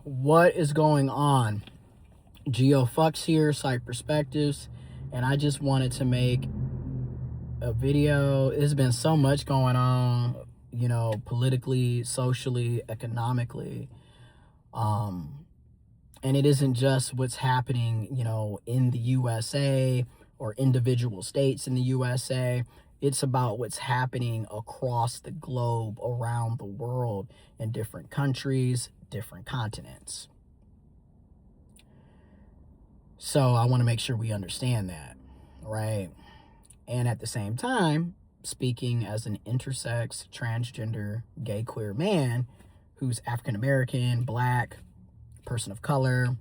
What is going on? GeoFucks here, Site Perspectives, and I just wanted to make a video. There's been so much going on, politically, socially, economically, and it isn't just what's happening, in the USA or individual states in the USA. It's about what's happening across the globe, around the world, in different countries, different continents. So I want to make sure we understand that, right? And at the same time, speaking as an intersex, transgender, gay, queer man who's African American, Black, person of color,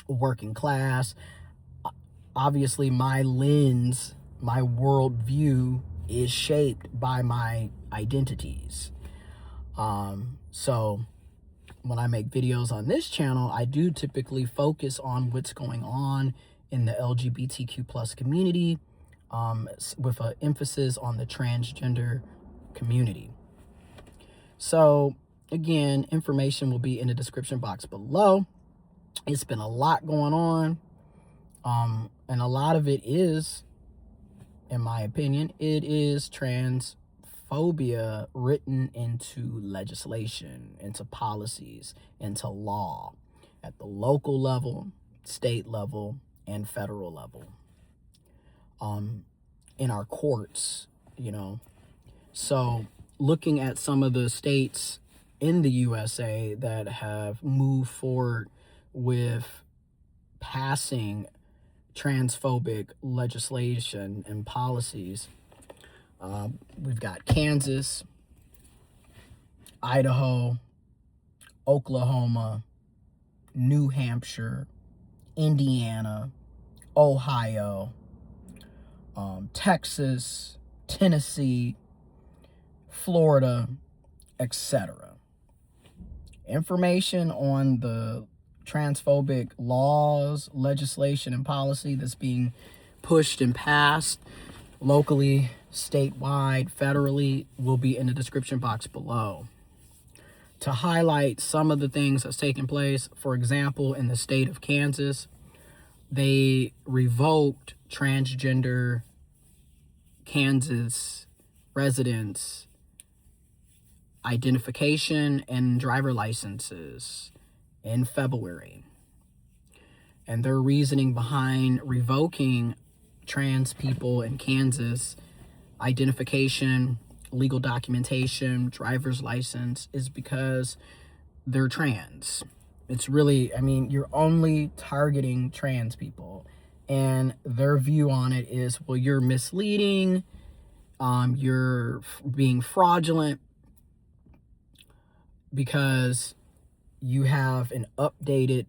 working class, obviously my lens, my worldview is shaped by my identities. So when I make videos on this channel, I do typically focus on what's going on in the LGBTQ plus community, with an emphasis on the transgender community. So again, information will be in the description box below. It's been a lot going on, and a lot of it is, in my opinion, it is transphobia written into legislation, into policies, into law, at the local level, state level, and federal level, in our courts, So looking at some of the states in the USA that have moved forward with passing transphobic legislation and policies, we've got Kansas, Idaho, Oklahoma, New Hampshire, Indiana, Ohio, Texas, Tennessee, Florida, etc. Information on the transphobic laws, legislation, and policy that's being pushed and passed locally, statewide, federally will be in the description box below. To highlight some of the things that's taking place, for example, in the state of Kansas, they revoked transgender Kansas residents' identification and driver licenses in February. And their reasoning behind revoking trans people in Kansas identification, legal documentation, driver's license is because they're trans. It's really, you're only targeting trans people. And their view on it is, well, you're misleading, you're being fraudulent because you have an updated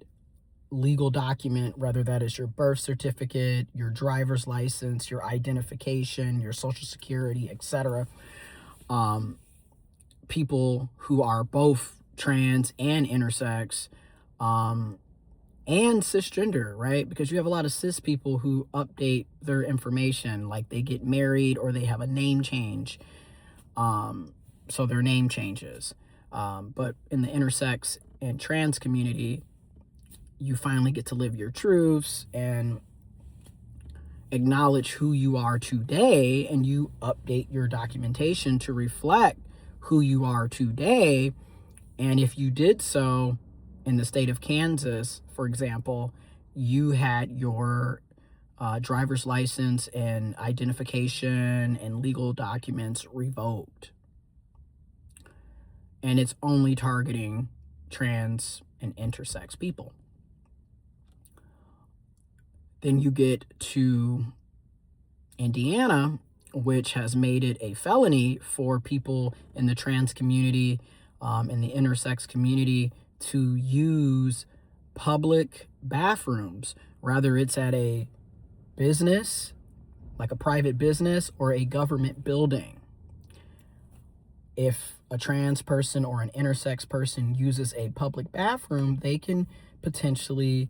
legal document, whether that is your birth certificate, your driver's license, your identification, your social security, etc. People who are both trans and intersex, and cisgender, right? Because you have a lot of cis people who update their information, like they get married or they have a name change, so their name changes. But in the intersex and trans community, you finally get to live your truths and acknowledge who you are today, and you update your documentation to reflect who you are today. And if you did so in the state of Kansas, for example, you had your driver's license and identification and legal documents revoked. And it's only targeting trans and intersex people. Then you get to Indiana, which has made it a felony for people in the trans community, in the intersex community, to use public bathrooms, whether it's at a business, like a private business, or a government building. If a trans person or an intersex person uses a public bathroom, they can potentially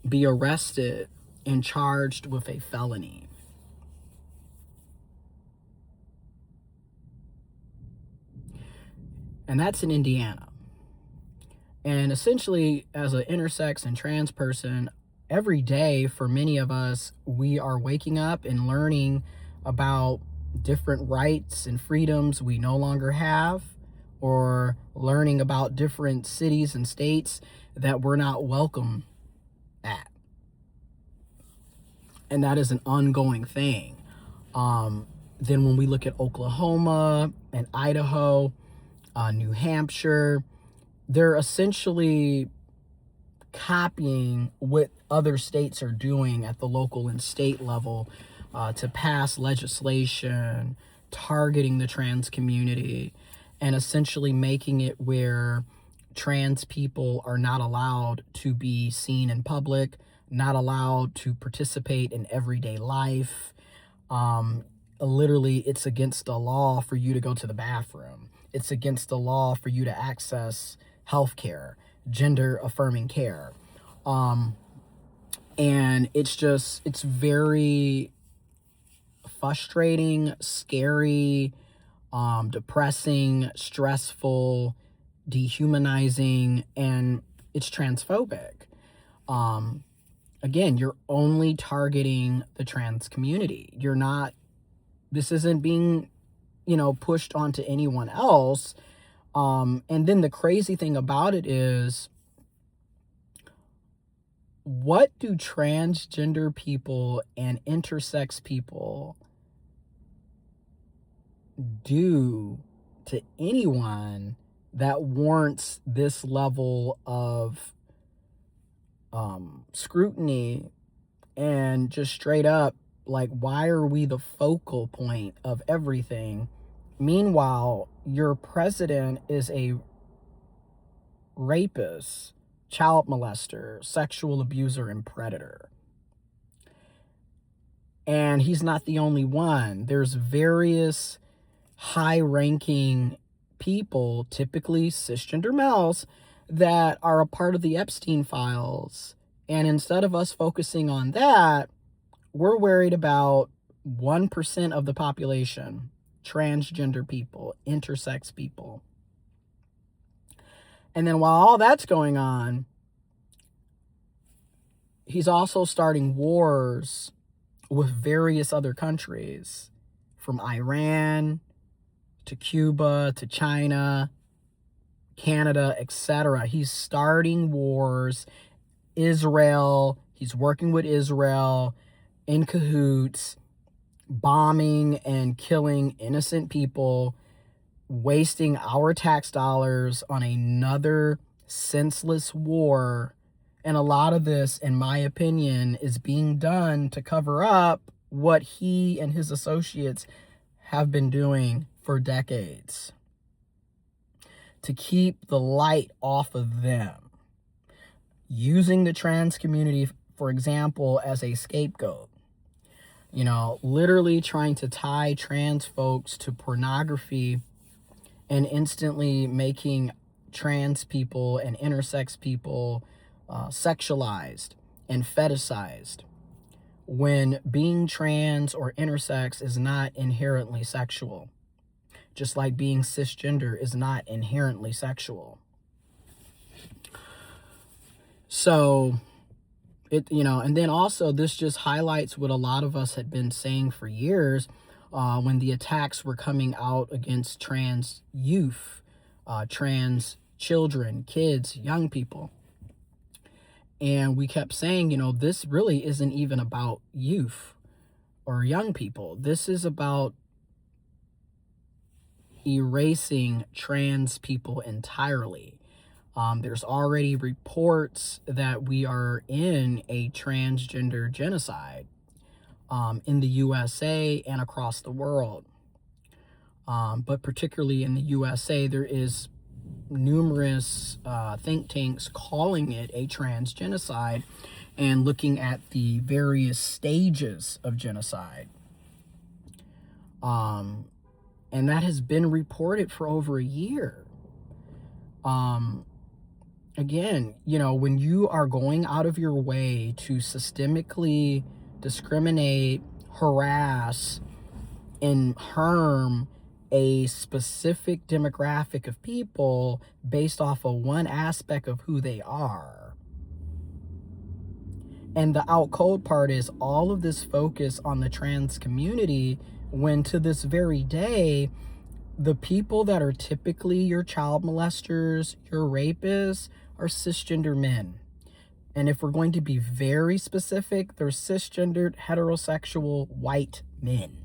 be arrested and charged with a felony. And that's in Indiana. And essentially, as an intersex and trans person, every day for many of us, we are waking up and learning about different rights and freedoms we no longer have, or learning about different cities and states that we're not welcome at. And that is an ongoing thing. Then when we look at Oklahoma and Idaho, New Hampshire, they're essentially copying what other states are doing at the local and state level to pass legislation targeting the trans community, and essentially making it where trans people are not allowed to be seen in public, not allowed to participate in everyday life. Literally, it's against the law for you to go to the bathroom. It's against the law for you to access healthcare, gender affirming care. And it's very frustrating, scary, depressing, stressful, dehumanizing, and it's transphobic. Again, you're only targeting the trans community. This isn't being, pushed onto anyone else. And then the crazy thing about it is, what do transgender people and intersex people do to anyone that warrants this level of scrutiny and just straight up, like, why are we the focal point of everything? Meanwhile, your president is a rapist, child molester, sexual abuser, and predator. And he's not the only one. There's various high-ranking people, typically cisgender males, that are a part of the Epstein files. And instead of us focusing on that, we're worried about 1% of the population, transgender people, intersex people. And then while all that's going on, he's also starting wars with various other countries, from Iran to Cuba to China, Canada, etc. He's starting wars. Israel, he's working with Israel in cahoots, bombing and killing innocent people, wasting our tax dollars on another senseless war. And a lot of this, in my opinion, is being done to cover up what he and his associates have been doing for decades, to keep the light off of them, using the trans community, for example, as a scapegoat. Literally trying to tie trans folks to pornography and instantly making trans people and intersex people sexualized and fetishized, when being trans or intersex is not inherently sexual, just like being cisgender is not inherently sexual. So and then also this just highlights what a lot of us had been saying for years, when the attacks were coming out against trans youth, trans children, kids, young people. And we kept saying, this really isn't even about youth or young people. This is about erasing trans people entirely. There's already reports that we are in a transgender genocide in the USA and across the world. But particularly in the USA, there is numerous think tanks calling it a trans genocide and looking at the various stages of genocide. And that has been reported for over a year. Again, when you are going out of your way to systemically discriminate, harass, and harm a specific demographic of people based off of one aspect of who they are. And the out cold part is all of this focus on the trans community, when to this very day, the people that are typically your child molesters, your rapists, are cisgender men. And if we're going to be very specific, they're cisgendered, heterosexual, white men.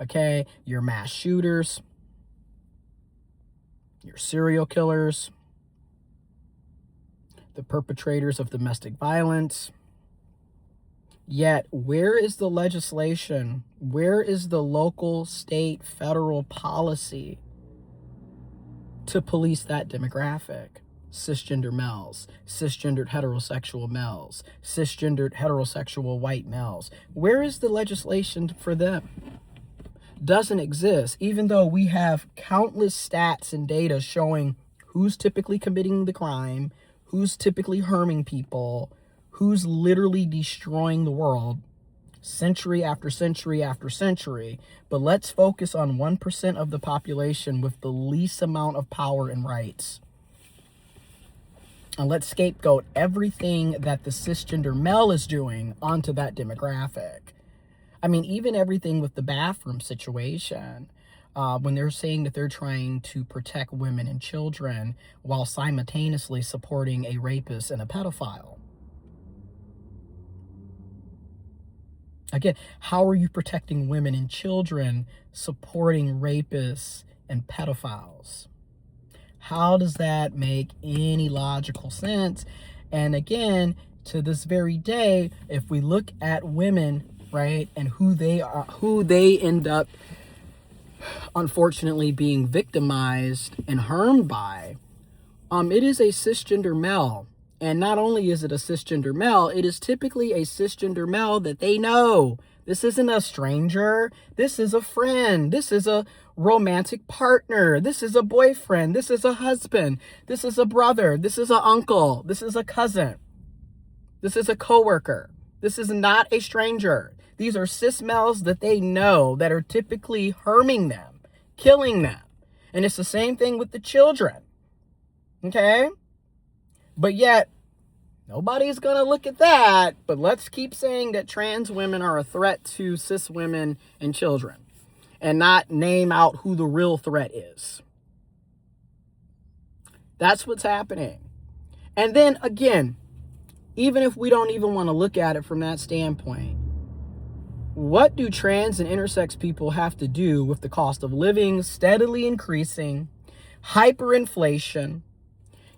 Okay, your mass shooters, your serial killers, the perpetrators of domestic violence. Yet, where is the legislation? Where is the local, state, federal policy to police that demographic? Cisgender males, cisgendered heterosexual males, cisgendered heterosexual white males. Where is the legislation for them? Doesn't exist, even though we have countless stats and data showing who's typically committing the crime, who's typically harming people, who's literally destroying the world century after century after century. But let's focus on 1% of the population with the least amount of power and rights. And let's scapegoat everything that the cisgender male is doing onto that demographic. I mean, even everything with the bathroom situation, when they're saying that they're trying to protect women and children while simultaneously supporting a rapist and a pedophile. Again, how are you protecting women and children supporting rapists and pedophiles? How does that make any logical sense? And again, to this very day, if we look at women, right, and who they are, who they end up unfortunately being victimized and harmed by, it is a cisgender male. And not only is it a cisgender male, it is typically a cisgender male that they know. This isn't a stranger. This is a friend. This is a romantic partner. This is a boyfriend. This is a husband. This is a brother. This is an uncle. This is a cousin. This is a coworker. This is not a stranger. These are cis males that they know that are typically harming them, killing them. And it's the same thing with the children. Okay? But yet, nobody's going to look at that. But let's keep saying that trans women are a threat to cis women and children, and not name out who the real threat is. That's what's happening. And then again, even if we don't even want to look at it from that standpoint, what do trans and intersex people have to do with the cost of living steadily increasing, hyperinflation,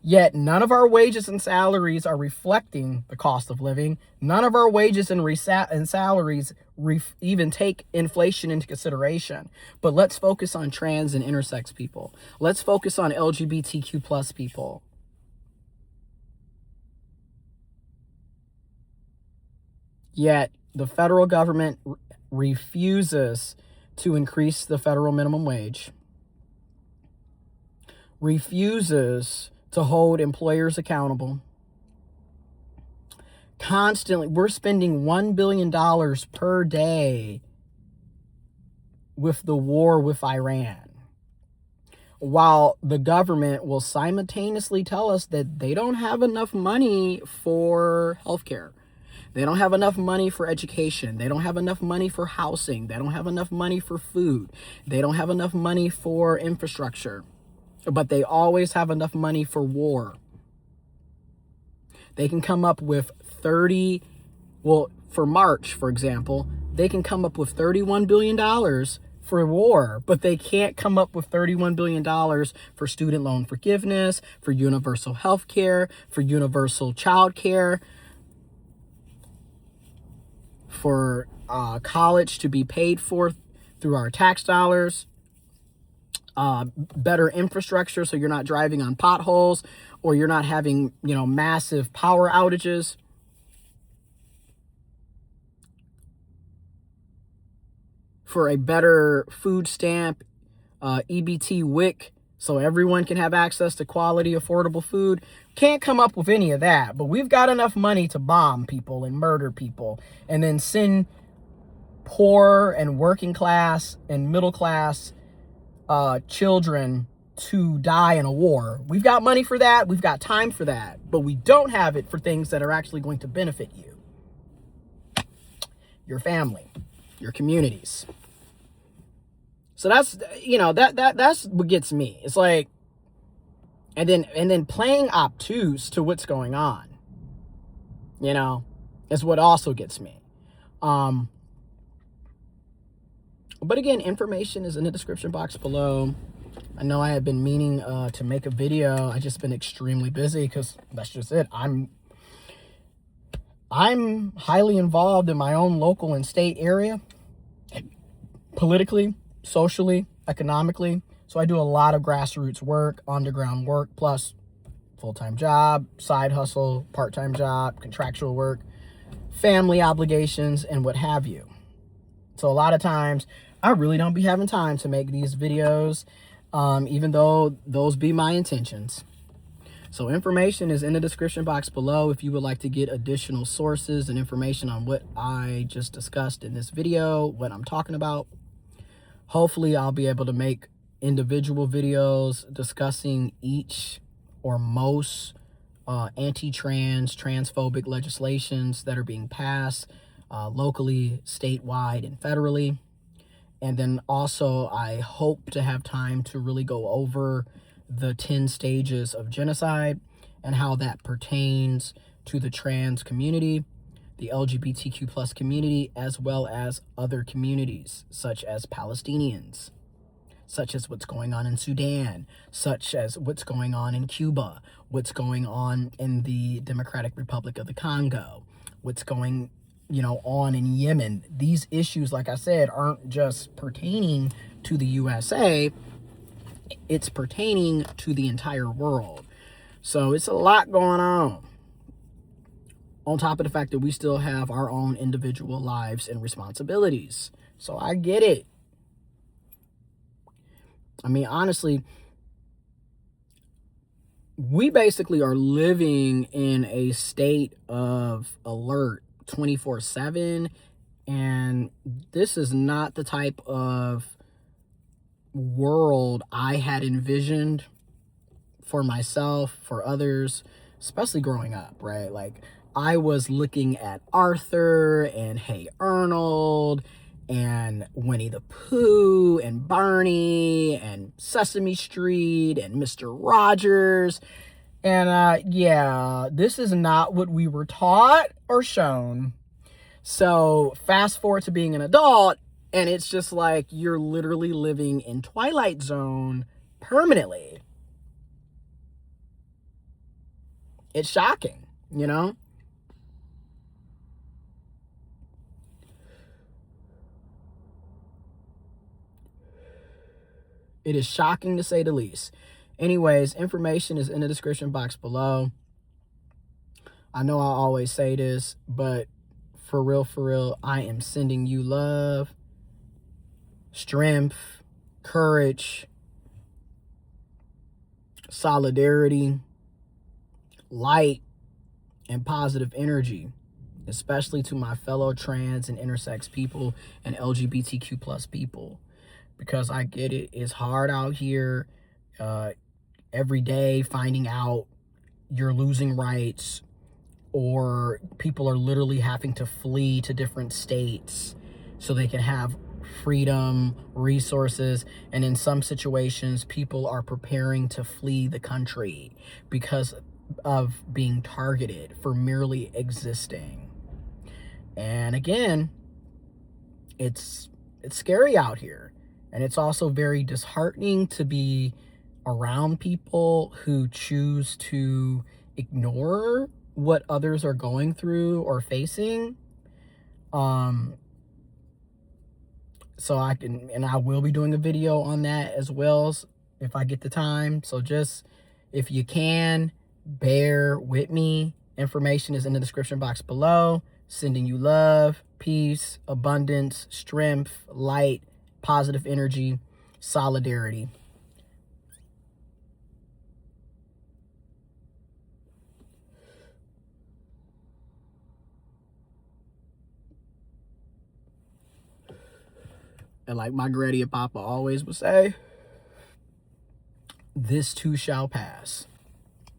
yet none of our wages and salaries are reflecting the cost of living? None of our wages and salaries even take inflation into consideration. But let's focus on trans and intersex people. Let's focus on LGBTQ plus people. Yet the federal government refuses to increase the federal minimum wage, refuses to hold employers accountable. Constantly, we're spending $1 billion per day with the war with Iran, while the government will simultaneously tell us that they don't have enough money for healthcare. They don't have enough money for education. They don't have enough money for housing. They don't have enough money for food. They don't have enough money for infrastructure. But they always have enough money for war. They can come up with for March, for example, they can come up with $31 billion for war, but they can't come up with $31 billion for student loan forgiveness, for universal health care, for universal child care, for college to be paid for through our tax dollars, better infrastructure so you're not driving on potholes or you're not having, massive power outages. For a better food stamp, EBT WIC, so everyone can have access to quality, affordable food. Can't come up with any of that, but we've got enough money to bomb people and murder people and then send poor and working class and middle class children to die in a war. We've got money for that. We've got time for that. But we don't have it for things that are actually going to benefit you, your family, your communities. So that's, you know, that's what gets me. It's like, and then playing obtuse to what's going on, you know, is what also gets me. But again, information is in the description box below. I know I have been meaning to make a video. I just been extremely busy because that's just it. I'm highly involved in my own local and state area, politically, socially, economically. So I do a lot of grassroots work, underground work, plus full-time job, side hustle, part-time job, contractual work, family obligations, and what have you. So a lot of times I really don't be having time to make these videos, even though those be my intentions. So information is in the description box below if you would like to get additional sources and information on what I just discussed in this video, what I'm talking about. Hopefully I'll be able to make individual videos discussing each or most anti-trans, transphobic legislations that are being passed locally, statewide, and federally. And then also I hope to have time to really go over the 10 stages of genocide and how that pertains to the trans community, the LGBTQ plus community, as well as other communities such as Palestinians, such as what's going on in Sudan, such as what's going on in Cuba, what's going on in the Democratic Republic of the Congo, what's going on in Yemen. These issues, like I said, aren't just pertaining to the USA, it's pertaining to the entire world. So it's a lot going on top of the fact that we still have our own individual lives and responsibilities. So I get it. I mean, honestly, we basically are living in a state of alert 24/7, and this is not the type of world I had envisioned for myself, for others, especially growing up, right? Like, I was looking at Arthur and Hey Arnold and Winnie the Pooh and Barney and Sesame Street and Mr. Rogers. And yeah, this is not what we were taught or shown. So fast forward to being an adult, and it's just like you're literally living in Twilight Zone permanently. It's shocking, you know? It is shocking to say the least. Anyways, information is in the description box below. I know I always say this, but for real, I am sending you love, strength, courage, solidarity, light, and positive energy, especially to my fellow trans and intersex people and LGBTQ plus people, because I get it. It's hard out here every day finding out you're losing rights, or people are literally having to flee to different states so they can have freedom, resources, and in some situations, people are preparing to flee the country because of being targeted for merely existing. And again, it's scary out here, and it's also very disheartening to be around people who choose to ignore what others are going through or facing. So I will be doing a video on that as well if I get the time. So just, if you can, bear with me. Information is in the description box below. Sending you love, peace, abundance, strength, light, positive energy, solidarity. And like my granny and papa always would say, this too shall pass.